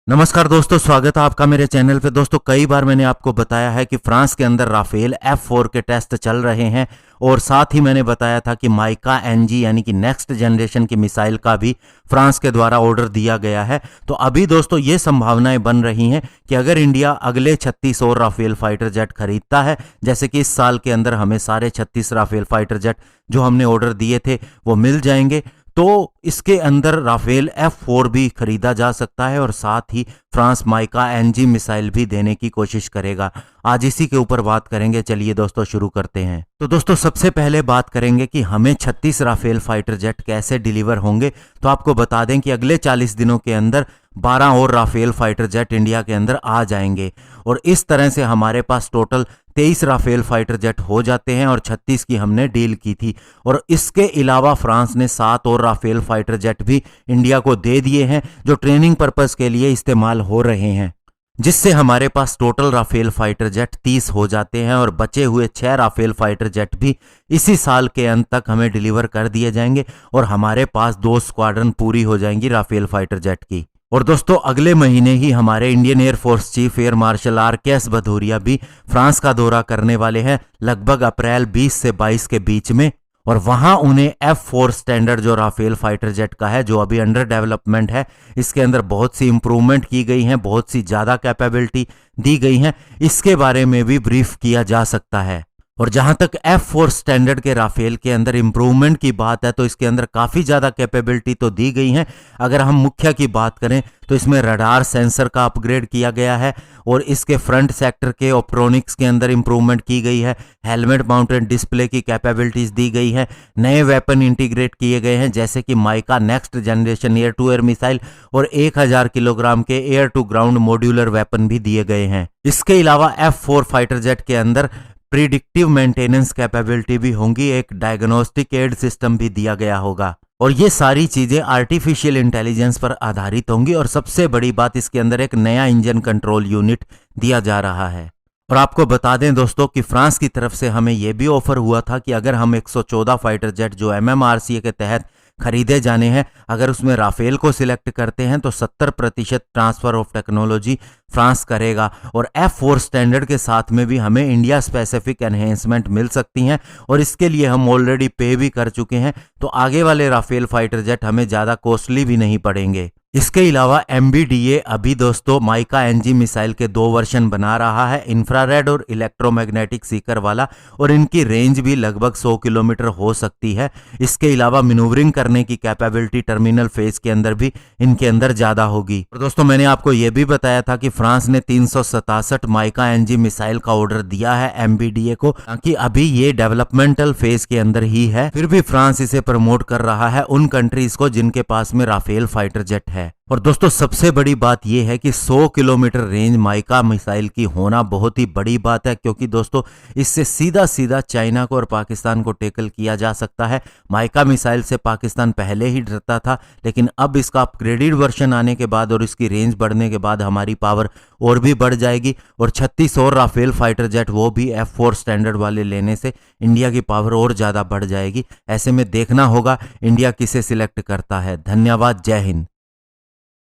नमस्कार दोस्तों, स्वागत है आपका मेरे चैनल पे। दोस्तों, कई बार मैंने आपको बताया है कि फ्रांस के अंदर राफेल F4 के टेस्ट चल रहे हैं और साथ ही मैंने बताया था कि माइका एनजी यानी कि नेक्स्ट जनरेशन की मिसाइल का भी फ्रांस के द्वारा ऑर्डर दिया गया है। तो अभी दोस्तों ये संभावनाएं बन रही हैं कि अगर इंडिया अगले 36 और राफेल फाइटर जेट खरीदता है, जैसे कि इस साल के अंदर हमें सारे 36 राफेल फाइटर जेट जो हमने ऑर्डर दिए थे वो मिल जाएंगे, तो इसके अंदर राफेल F4 भी खरीदा जा सकता है और साथ ही फ्रांस माइका एनजी मिसाइल भी देने की कोशिश करेगा। आज इसी के ऊपर बात करेंगे। चलिए दोस्तों शुरू करते हैं। तो दोस्तों सबसे पहले बात करेंगे कि हमें 36 राफेल फाइटर जेट कैसे डिलीवर होंगे। तो आपको बता दें कि अगले 40 दिनों के अंदर 12 और राफेल फाइटर जेट इंडिया के अंदर आ जाएंगे और इस तरह से हमारे पास टोटल 23 राफेल फाइटर जेट हो जाते हैं और 36 की हमने डील की थी। और इसके अलावा फ्रांस ने 7 और राफेल फाइटर जेट भी इंडिया को दे दिए हैं जो ट्रेनिंग पर्पस के लिए इस्तेमाल हो रहे हैं, जिससे हमारे पास टोटल राफेल फाइटर जेट 30 हो जाते हैं और बचे हुए 6 राफेल फाइटर जेट भी इसी साल के अंत तक हमें डिलीवर कर दिए जाएंगे और हमारे पास 2 स्क्वाड्रन पूरी हो जाएंगी राफेल फाइटर जेट की। और दोस्तों अगले महीने ही हमारे Indian air force chief air marshal RKS Bhadauria भी फ्रांस का दौरा करने वाले हैं लगभग अप्रैल 20 से 22 के बीच में, और वहां उन्हें F4 स्टैंडर्ड जो राफेल फाइटर जेट का है, जो अभी अंडर डेवलपमेंट है, इसके अंदर बहुत सी इंप्रूवमेंट की गई हैं, बहुत सी ज़्यादा कैपेबिलिटी दी गई हैं, इसके बारे में भी ब्रीफ किया जा सकता है। और जहां तक F4 स्टैंडर्ड के राफेल के अंदर इंप्रूवमेंट की बात है तो इसके अंदर काफ़ी ज़्यादा कैपेबिलिटी तो दी गई हैं। अगर हम मुख्य की बात करें तो इसमें रडार सेंसर का अपग्रेड किया गया है और इसके फ्रंट सेक्टर के ऑप्ट्रॉनिक्स के अंदर इंप्रूवमेंट की गई है, हेलमेट माउंटेड डिस्प्ले की कैपेबिलिटीज़ दी गई है, नए वेपन इंटीग्रेट किए गए हैं जैसे कि MICA next generation air to air missile और 1000 किलोग्राम के air to ground modular weapon भी दिए गए हैं। इसके अलावा F4 फाइटर जेट के अंदर प्रिडिक्टिव मेंटेनेंस कैपेबिलिटी भी होंगी, एक डायग्नोस्टिक एड सिस्टम भी दिया गया होगा और ये सारी चीजें आर्टिफिशियल इंटेलिजेंस पर आधारित होंगी। और सबसे बड़ी बात, इसके अंदर एक नया इंजन कंट्रोल यूनिट दिया जा रहा है। और आपको बता दें दोस्तों कि फ्रांस की तरफ से हमें यह भी ऑफर हुआ था कि अगर हम 114 फाइटर जेट जो MMRCA के तहत खरीदे जाने हैं, अगर उसमें राफेल को सिलेक्ट करते हैं तो 70% ट्रांसफर ऑफ टेक्नोलॉजी फ्रांस करेगा और F4 स्टैंडर्ड के साथ में भी हमें इंडिया स्पेसिफिक एनहेंसमेंट मिल सकती हैं और इसके लिए हम ऑलरेडी पे भी कर चुके हैं, तो आगे वाले राफेल फाइटर जेट हमें ज़्यादा कॉस्टली भी नहीं पड़ेंगे। इसके अलावा MBDA अभी दोस्तों माइका एनजी मिसाइल के 2 वर्जन बना रहा है, इंफ्रारेड और इलेक्ट्रोमैग्नेटिक सीकर वाला, और इनकी रेंज भी लगभग 100 किलोमीटर हो सकती है। इसके अलावा मैन्यूवरिंग करने की कैपेबिलिटी टर्मिनल फेज के अंदर भी इनके अंदर ज़्यादा होगी। और दोस्तों मैंने आपको ये भी बताया था कि फ्रांस ने 367 माइका एनजी मिसाइल का ऑर्डर दिया है MBDA को, ताकि अभी ये डेवलपमेंटल फेज के अंदर ही है, फिर भी फ्रांस इसे प्रमोट कर रहा है उन कंट्रीज को जिनके पास में राफेल फाइटर जेट है। और दोस्तों सबसे बड़ी बात यह है कि 100 किलोमीटर रेंज माइका मिसाइल की होना बहुत ही बड़ी बात है, क्योंकि दोस्तों इससे सीधा सीधा चाइना को और पाकिस्तान को टैकल किया जा सकता है। माइका मिसाइल से पाकिस्तान पहले ही डरता था, लेकिन अब इसका अपग्रेडेड वर्जन आने के बाद और इसकी रेंज बढ़ने के बाद हमारी पावर और भी बढ़ जाएगी और 36 और राफेल फाइटर जेट वो भी F4 स्टैंडर्ड वाले लेने से इंडिया की पावर और ज़्यादा बढ़ जाएगी। ऐसे में देखना होगा इंडिया किसे सिलेक्ट करता है। धन्यवाद, जय हिंद।